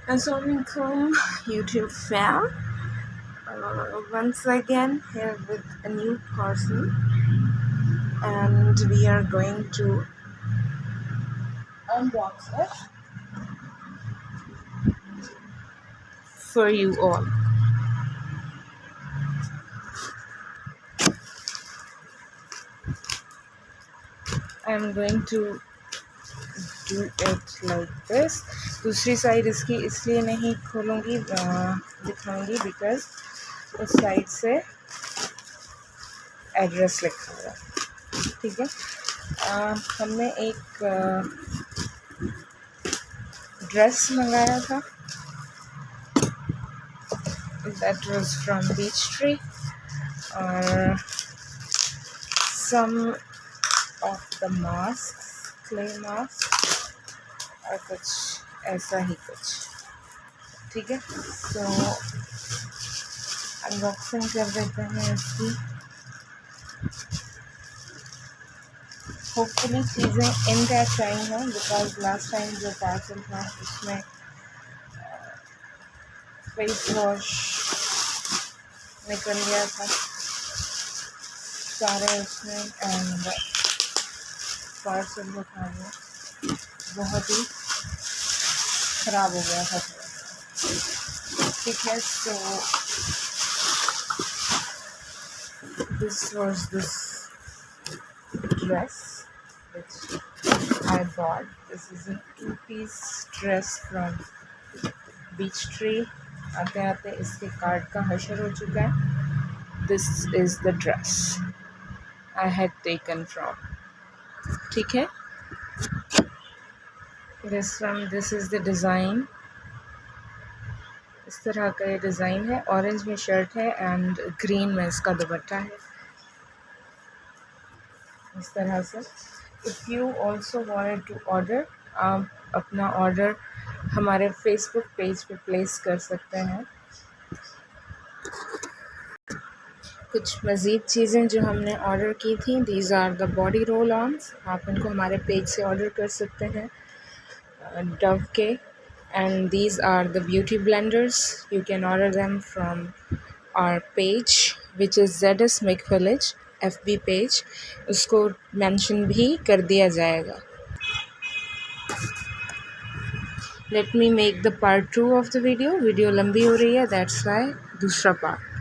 Assalamualaikum YouTube fam. Once again here with a new parcel, and we are going to unbox it for you all. I'm going to do it like this. दूसरी side इसकी इसलिए नहीं खोलूँगी दिखाऊंगी because उस side से address लिखा हुआ है, ठीक है। हमने एक ड्रेस मंगाया था, that was from Beach Tree, और some of the masks, clay masks, और कुछ ऐसा ही कुछ, ठीक है। तो अनबॉक्सिंग कर देते हैं इसकी। होपफुली चीज़ें इनटैक्ट आई हैं, बिकॉज लास्ट टाइम जो पार्सल था उसमें फेस वॉश निकल गया था सारे उसमें, एंड पार्सल जो था वो बहुत ही ख़राब हो गया था, ठीक है। So this was this dress which I bought. This is a 2-piece dress from Beach Tree. आते आते इसके कार्ड का हशर हो चुका है। This is the dress I had taken from, ठीक है। This is the design. इस तरह का ये डिज़ाइन है। ऑरेंज में शर्ट है एंड ग्रीन में इसका दुपट्टा है, इस तरह से। If you also wanted to order, आप अपना ऑर्डर हमारे फेसबुक पेज पे प्लेस कर सकते हैं। कुछ मज़ीद चीज़ें जो हमने ऑर्डर की थी, these are the body roll ons, आप इनको हमारे पेज से ऑर्डर कर सकते हैं डव के, and these are the beauty blenders, you can order them from our page which is ZS Make Village FB page, उसको मेंशन भी कर दिया जाएगा। Let me make the part 2 of the video लंबी हो रही है, दैट्स वाई दूसरा पार्ट।